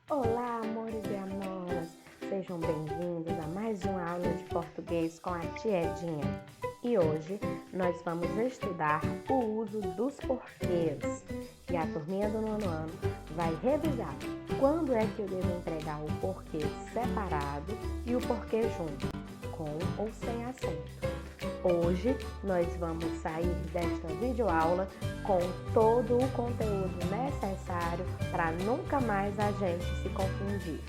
Olá, amores e amoras! Sejam bem-vindos a mais uma aula de português com a tia Edinha. E hoje nós vamos estudar o uso dos porquês. E a turminha do nono ano vai revisar quando é que eu devo empregar o porquê separado e o porquê junto, com ou sem acento. Hoje nós vamos sair desta videoaula com todo o conteúdo necessário para nunca mais a gente se confundir.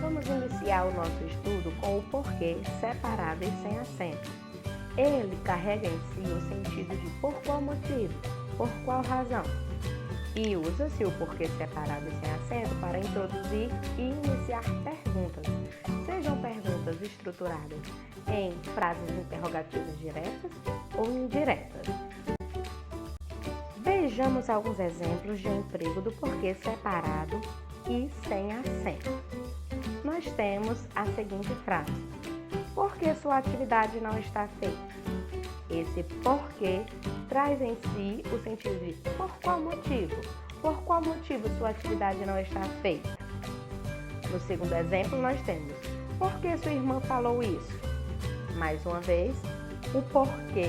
Vamos iniciar o nosso estudo com o porquê separado e sem acento. Ele carrega em si o sentido de por qual motivo, por qual razão. E usa-se o porquê separado e sem acento para introduzir e iniciar perguntas. Sejam perguntas estruturadas em frases interrogativas diretas ou indiretas. Vejamos alguns exemplos de emprego do porquê separado e sem acento. Nós temos a seguinte frase: por que sua atividade não está feita? Esse porquê traz em si o sentido de por qual motivo? Por qual motivo sua atividade não está feita? No segundo exemplo, nós temos por que sua irmã falou isso? Mais uma vez, o porquê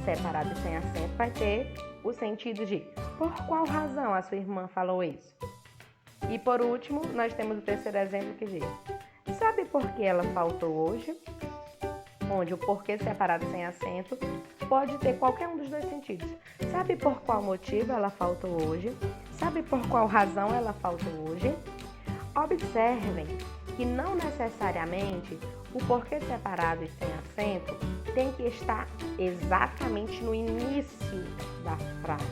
separado e sem acento vai ter o sentido de por qual razão a sua irmã falou isso? E por último, nós temos o terceiro exemplo que diz: sabe por que ela faltou hoje? Onde o porquê separado sem acento pode ter qualquer um dos dois sentidos. Sabe por qual motivo ela faltou hoje? Sabe por qual razão ela faltou hoje? Observem que não necessariamente o porquê separado e sem acento tem que estar exatamente no início da frase,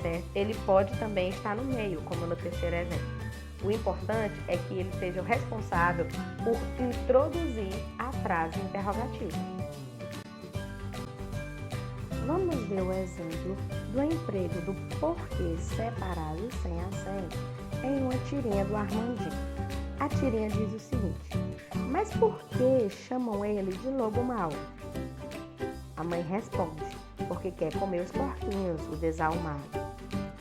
certo? Ele pode também estar no meio, como no terceiro exemplo. O importante é que ele seja o responsável por introduzir a frase interrogativa. Vamos ver o exemplo do emprego do porquê separado e sem acento em uma tirinha do Armandinho. A tirinha diz o seguinte: mas por que chamam ele de lobo mau? A mãe responde: porque quer comer os porquinhos, o desalmado.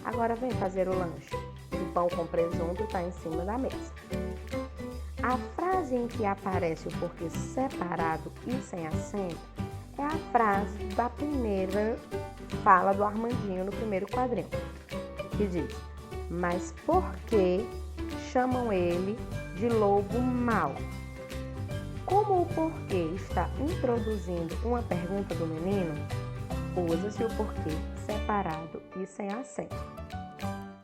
Agora vem fazer o lanche. O pão com presunto está em cima da mesa. A frase em que aparece o porquê separado e sem acento é a frase da primeira fala do Armandinho no primeiro quadrinho, que diz: mas por que chamam ele de lobo mau? Como o porquê está introduzindo uma pergunta do menino, usa-se o porquê separado e sem acento.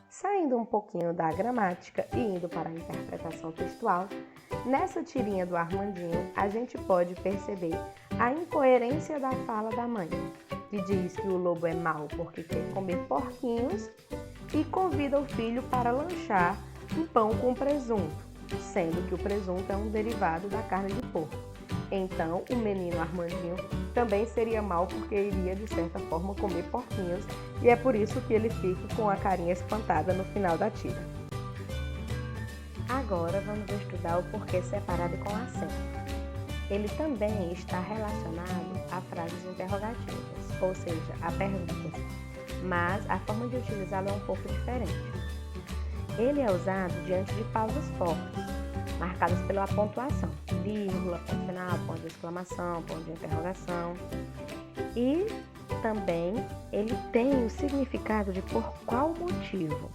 Saindo um pouquinho da gramática e indo para a interpretação textual, nessa tirinha do Armandinho a gente pode perceber a incoerência da fala da mãe, que diz que o lobo é mau porque quer comer porquinhos e convida o filho para lanchar um pão com presunto, sendo que o presunto é um derivado da carne de porco. Então, o menino Armandinho também seria mau porque iria, de certa forma, comer porquinhos, e é por isso que ele fica com a carinha espantada no final da tira. Agora vamos estudar o porquê separado e com acento. Ele também está relacionado a frases interrogativas, ou seja, a perguntas, mas a forma de utilizá-lo é um pouco diferente. Ele é usado diante de pausas fortes, marcadas pela pontuação, vírgula, ponto final, ponto de exclamação, ponto de interrogação. E também ele tem o significado de por qual motivo.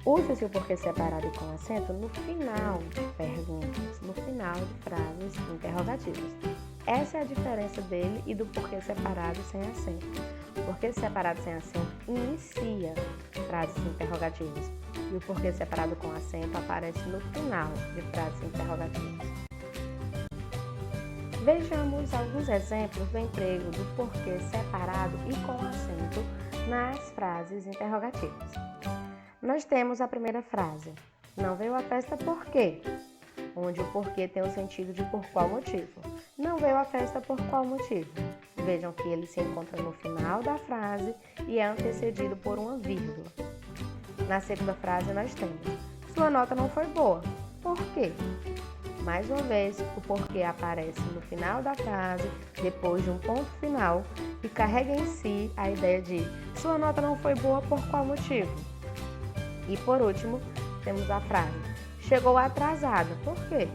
Usa-se o porquê separado e com acento no final de perguntas, no final de frases interrogativas. Essa é a diferença dele e do porquê separado sem acento. O porquê separado sem acento inicia frases interrogativas e o porquê separado com acento aparece no final de frases interrogativas. Vejamos alguns exemplos do emprego do porquê separado e com acento nas frases interrogativas. Nós temos a primeira frase: não veio à festa por quê? Onde o porquê tem o sentido de por qual motivo. Não veio à festa por qual motivo? Vejam que ele se encontra no final da frase e é antecedido por uma vírgula. Na segunda frase nós temos: sua nota não foi boa. Por quê? Mais uma vez, o porquê aparece no final da frase, depois de um ponto final, e carrega em si a ideia de sua nota não foi boa por qual motivo? E por último, temos a frase chegou atrasada. Por quê?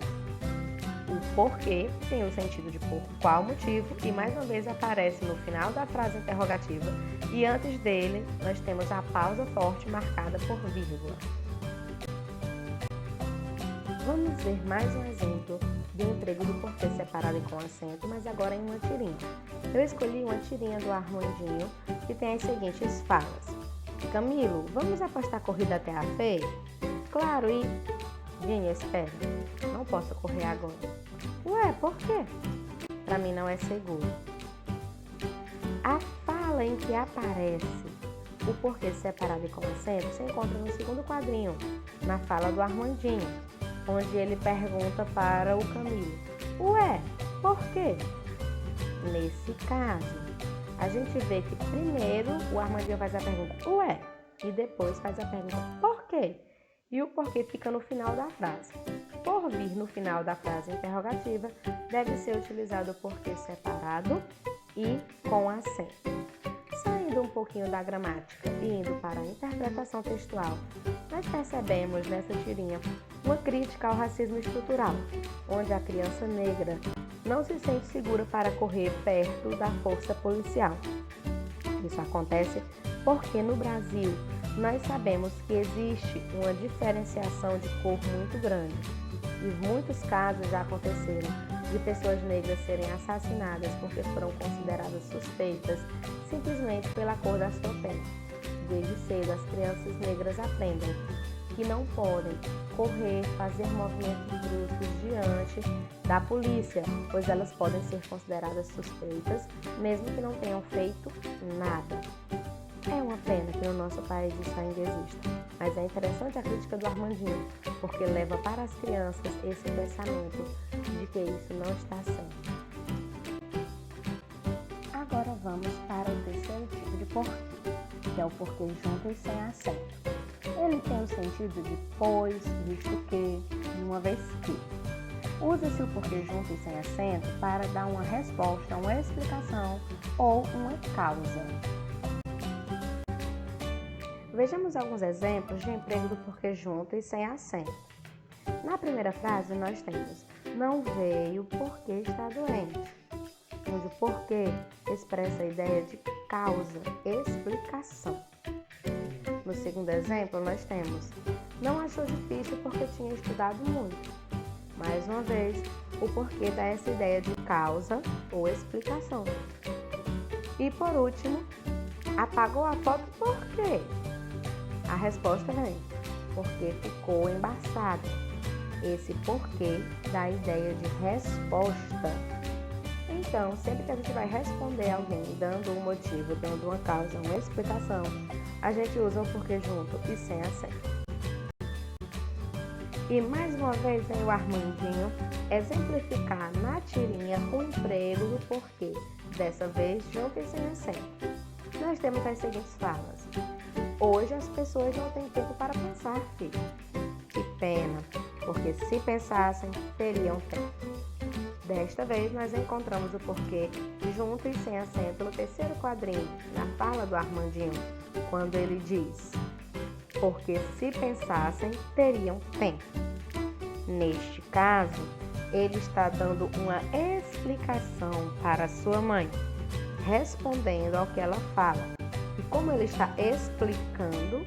O porquê tem o sentido de por qual motivo e mais uma vez aparece no final da frase interrogativa e antes dele nós temos a pausa forte marcada por vírgula. Vamos ver mais um exemplo do emprego do porquê separado e com acento, mas agora em uma tirinha. Eu escolhi uma tirinha do Armandinho que tem as seguintes falas. Camilo, vamos apostar corrida até a feira? Claro, e... Vini, espera, não posso correr agora. Ué, por quê? Pra mim não é seguro. A fala em que aparece o porquê separado e com acento se encontra no segundo quadrinho, na fala do Armandinho, onde ele pergunta para o Camilo, ué, por quê? Nesse caso, a gente vê que primeiro o Armandinho faz a pergunta, ué, e depois faz a pergunta, por quê? E o porquê fica no final da frase. Por vir no final da frase interrogativa, deve ser utilizado o porquê separado e com acento. Saindo um pouquinho da gramática e indo para a interpretação textual, nós percebemos nessa tirinha uma crítica ao racismo estrutural, onde a criança negra não se sente segura para correr perto da força policial. Isso acontece porque no Brasil nós sabemos que existe uma diferenciação de cor muito grande e muitos casos já aconteceram de pessoas negras serem assassinadas porque foram consideradas suspeitas simplesmente pela cor da sua pele. Desde cedo as crianças negras aprendem que não podem correr, fazer movimentos bruscos diante da polícia, pois elas podem ser consideradas suspeitas mesmo que não tenham feito nada. É uma pena que no nosso país isso ainda exista, mas é interessante a crítica do Armandinho, porque leva para as crianças esse pensamento de que isso não está certo. Agora vamos para o terceiro tipo de porquê, que é o porquê junto e sem acento. Ele tem o sentido de pois, visto que, de uma vez que. Usa-se o porquê junto e sem acento para dar uma resposta, uma explicação ou uma causa. Vejamos alguns exemplos de emprego do porquê junto e sem acento. Na primeira frase, nós temos não veio porque está doente, onde o porquê expressa a ideia de causa, explicação. No segundo exemplo, nós temos não achou difícil porque tinha estudado muito. Mais uma vez, o porquê dá essa ideia de causa ou explicação. E por último, apagou a foto por quê? A resposta vem, porque ficou embaçado. Esse porquê dá a ideia de resposta. Então, sempre que a gente vai responder alguém dando um motivo, dando uma causa, uma explicação, a gente usa o porquê junto e sem acento. E mais uma vez vem o Armandinho exemplificar na tirinha o emprego do porquê, dessa vez junto e sem acento. Nós temos as seguintes falas. Hoje as pessoas não têm tempo para pensar, filho. Que pena, porque se pensassem, teriam tempo. Desta vez nós encontramos o porquê junto e sem acento no terceiro quadrinho, na fala do Armandinho, quando ele diz, porque se pensassem, teriam tempo. Neste caso, ele está dando uma explicação para sua mãe, respondendo ao que ela fala. E como ele está explicando,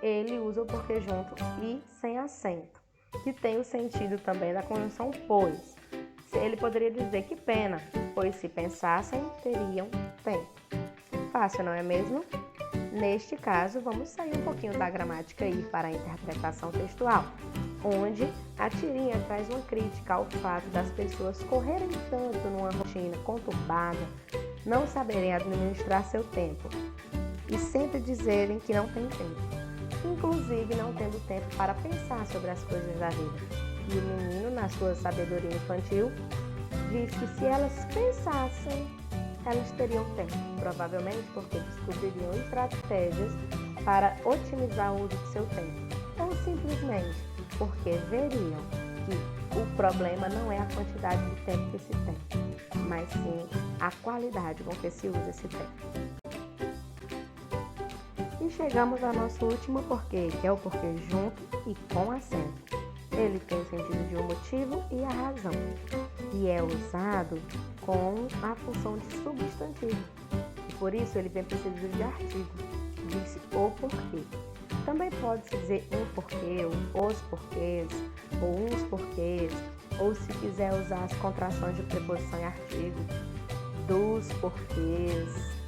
ele usa o porquê junto e sem acento, que tem o sentido também da conjunção pois. Ele poderia dizer que pena, pois se pensassem, teriam tempo. Fácil, não é mesmo? Neste caso, vamos sair um pouquinho da gramática e ir para a interpretação textual, onde a tirinha traz uma crítica ao fato das pessoas correrem tanto numa rotina conturbada, não saberem administrar seu tempo e sempre dizerem que não tem tempo, inclusive não tendo tempo para pensar sobre as coisas da vida. E o menino, na sua sabedoria infantil, diz que se elas pensassem, elas teriam tempo, provavelmente porque descobririam estratégias para otimizar o uso de seu tempo, ou simplesmente porque veriam que o problema não é a quantidade de tempo que se tem, mas sim a qualidade com que se usa esse tempo. E E chegamos ao nosso último porquê, que é o porquê junto e com acento. Ele tem o sentido de um motivo e a razão, e é usado com a função de substantivo. E por isso ele vem precedido de artigo, diz o porquê. Também pode-se dizer um porquê, ou os porquês, ou uns porquês, ou se quiser usar as contrações de preposição e artigo, dos porquês,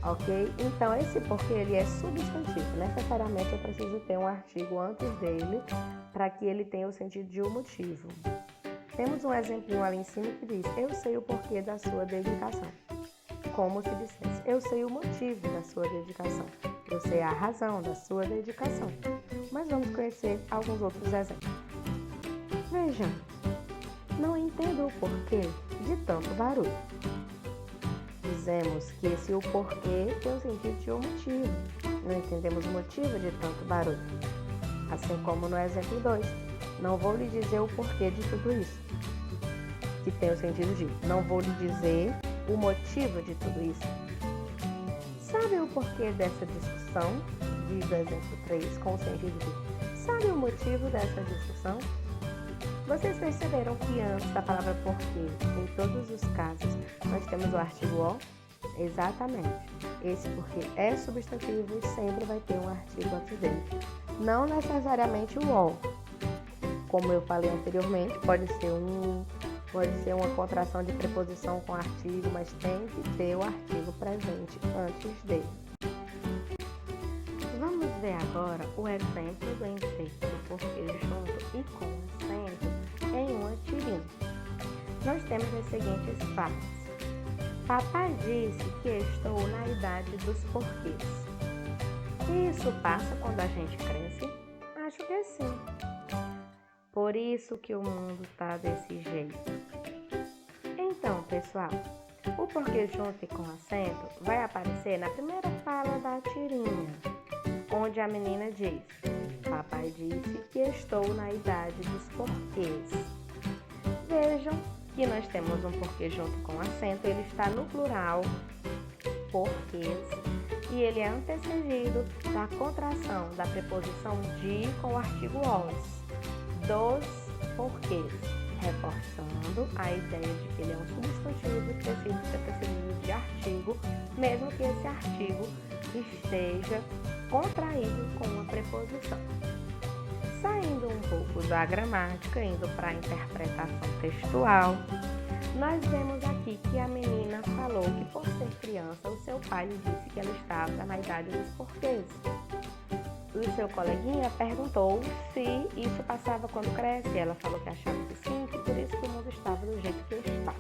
ok? Então esse porquê ele é substantivo, necessariamente eu preciso ter um artigo antes dele para que ele tenha o sentido de um motivo. Temos um exemplinho ali em cima que diz, eu sei o porquê da sua dedicação. Como se dissesse, eu sei o motivo da sua dedicação. Eu sei a razão da sua dedicação. Mas vamos conhecer alguns outros exemplos. Vejamos, não entendo o porquê de tanto barulho. Dizemos que esse o porquê tem o sentido de um motivo. Não entendemos o motivo de tanto barulho. Assim como no exemplo 2, não vou lhe dizer o porquê de tudo isso. Que tem o sentido de não vou lhe dizer o motivo de tudo isso. Sabe o porquê dessa discussão? Diz o exemplo 3 com o sentido de sabe o motivo dessa discussão? Vocês perceberam que antes da palavra porquê, em todos os casos, nós temos o artigo o? Exatamente. Esse porquê é substantivo e sempre vai ter um artigo antes dele. Não necessariamente o o. Como eu falei anteriormente, pode ser uma contração de preposição com artigo, mas tem que ter o artigo presente antes dele. Vamos ver agora o exemplo do emprego do porquê junto e com acento em uma tirinha. Nós temos as seguintes frases. Papai disse que estou na idade dos porquês. Isso passa quando a gente cresce? Acho que sim. Por isso que o mundo tá desse jeito. Então, pessoal, o porquê junto e com acento vai aparecer na primeira fala da tirinha, onde a menina diz, papai disse que estou na idade dos porquês. Vejam que nós temos um porquê junto com acento, ele está no plural, porquês, e ele é antecedido da contração da preposição de com o artigo os, dos porquês, reforçando a ideia de que ele é um substantivo que precisa ser precedido de artigo, mesmo que esse artigo esteja contraído com uma preposição. Saindo um pouco da gramática, indo para a interpretação textual, nós vemos aqui que a menina falou que por ser criança, o seu pai lhe disse que ela estava na idade dos porquês. O seu coleguinha perguntou se isso passava quando cresce. Ela falou que achava que sim, que por isso que o mundo estava do jeito que está.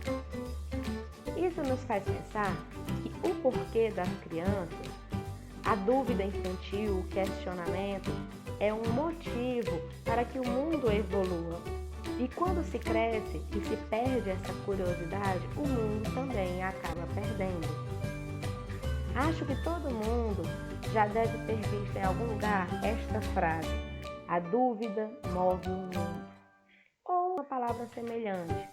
Isso nos faz pensar que o porquê das crianças, a dúvida infantil, o questionamento, é um motivo para que o mundo evolua. E quando se cresce e se perde essa curiosidade, o mundo também acaba perdendo. Acho que todo mundo já deve ter visto em algum lugar esta frase: a dúvida move o mundo. Ou uma palavra semelhante.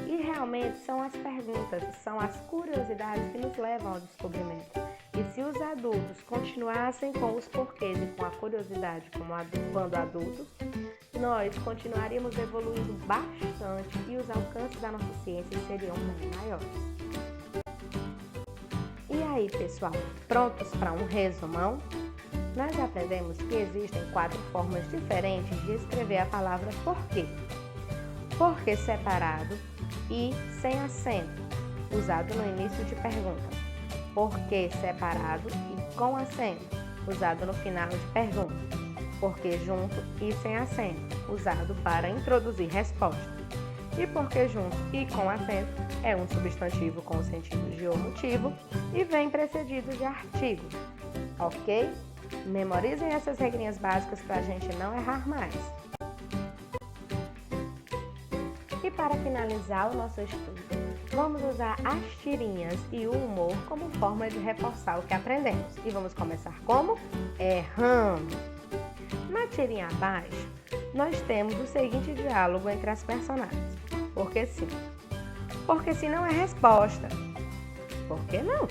E realmente são as perguntas, são as curiosidades que nos levam ao descobrimento. E se os adultos continuassem com os porquês e com a curiosidade quando adultos, nós continuaríamos evoluindo bastante e os alcances da nossa ciência seriam bem maiores. E aí, pessoal, prontos para um resumão? Nós aprendemos que existem 4 formas diferentes de escrever a palavra porquê. Porquê separado e sem acento, usado no início de pergunta. Porquê separado e com acento, usado no final de pergunta. Porquê junto e sem acento, usado para introduzir resposta. E porquê junto e com acento é um substantivo com o sentido de o motivo e vem precedido de artigo. Ok? Memorizem essas regrinhas básicas para a gente não errar mais. E para finalizar o nosso estudo, vamos usar as tirinhas e o humor como forma de reforçar o que aprendemos. E vamos começar como? Errando. Na tirinha abaixo, nós temos o seguinte diálogo entre as personagens. Porque sim. Porque sim não é resposta. Por que não?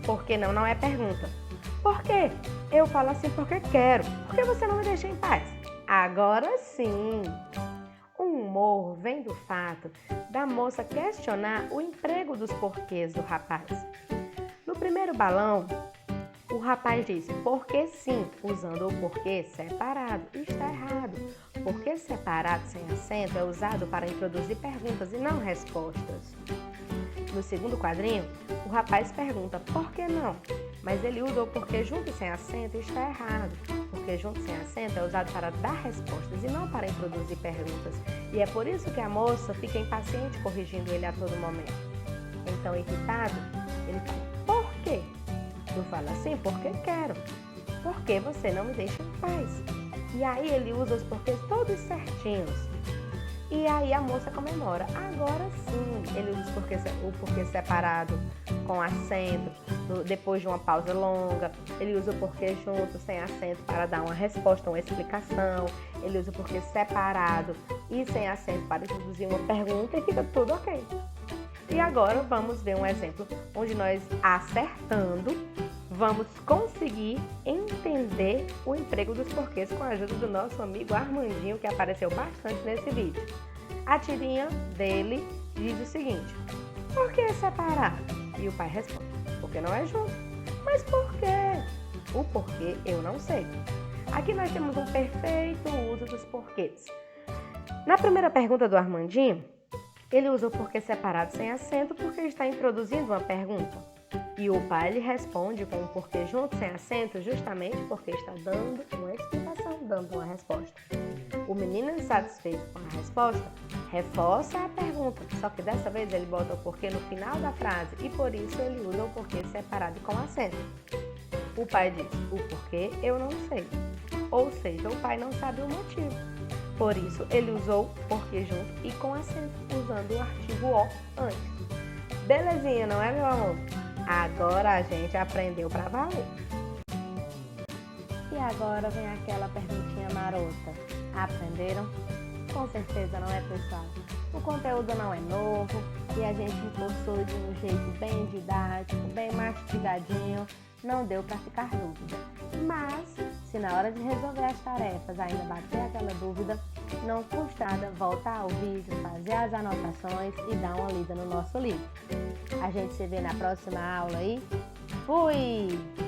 Porque não é pergunta. Por quê? Eu falo assim porque quero. Por que você não me deixa em paz? Agora sim! O humor vem do fato da moça questionar o emprego dos porquês do rapaz. No primeiro balão, o rapaz disse porque sim, usando o porquê separado. Está errado. Porquê separado sem acento é usado para introduzir perguntas e não respostas. No segundo quadrinho, o rapaz pergunta por que não, mas ele usa o porquê junto e sem acento e está errado. Porque junto e sem acento é usado para dar respostas e não para introduzir perguntas. E é por isso que a moça fica impaciente corrigindo ele a todo momento. Então, irritado, ele fala, por quê? Eu falo assim, porque quero. Por que você não me deixa em paz? E aí ele usa os porquês todos certinhos. E aí a moça comemora. Agora sim, ele usa o porquê separado com acento, depois de uma pausa longa. Ele usa o porquê junto, sem acento, para dar uma resposta, uma explicação. Ele usa o porquê separado e sem acento para introduzir uma pergunta e fica tudo ok. E agora vamos ver um exemplo onde nós, acertando, vamos conseguir entender o emprego dos porquês com a ajuda do nosso amigo Armandinho, que apareceu bastante nesse vídeo. A tirinha dele diz o seguinte, por que separar? E o pai responde, porque não é junto. Mas por quê? O porquê eu não sei. Aqui nós temos um perfeito uso dos porquês. Na primeira pergunta do Armandinho, ele usa o porquê separado sem acento porque está introduzindo uma pergunta. E o pai lhe responde com o porquê junto sem acento justamente porque está dando uma explicação, dando uma resposta. O menino insatisfeito com a resposta reforça a pergunta, só que dessa vez ele bota o porquê no final da frase e por isso ele usa o porquê separado e com acento. O pai diz, o porquê eu não sei. Ou seja, o pai não sabe o motivo. Por isso, ele usou porquê junto e com acento, usando o artigo O antes. Belezinha, não é, meu amor? Agora a gente aprendeu pra valer. E agora vem aquela perguntinha marota. Aprenderam? Com certeza não é, pessoal. O conteúdo não é novo e a gente reforçou de um jeito bem didático, bem mastigadinho. Não deu para ficar dúvida. Mas, se na hora de resolver as tarefas ainda bater aquela dúvida, não custa nada voltar ao vídeo, fazer as anotações e dar uma lida no nosso livro. A gente se vê na próxima aula aí. Fui!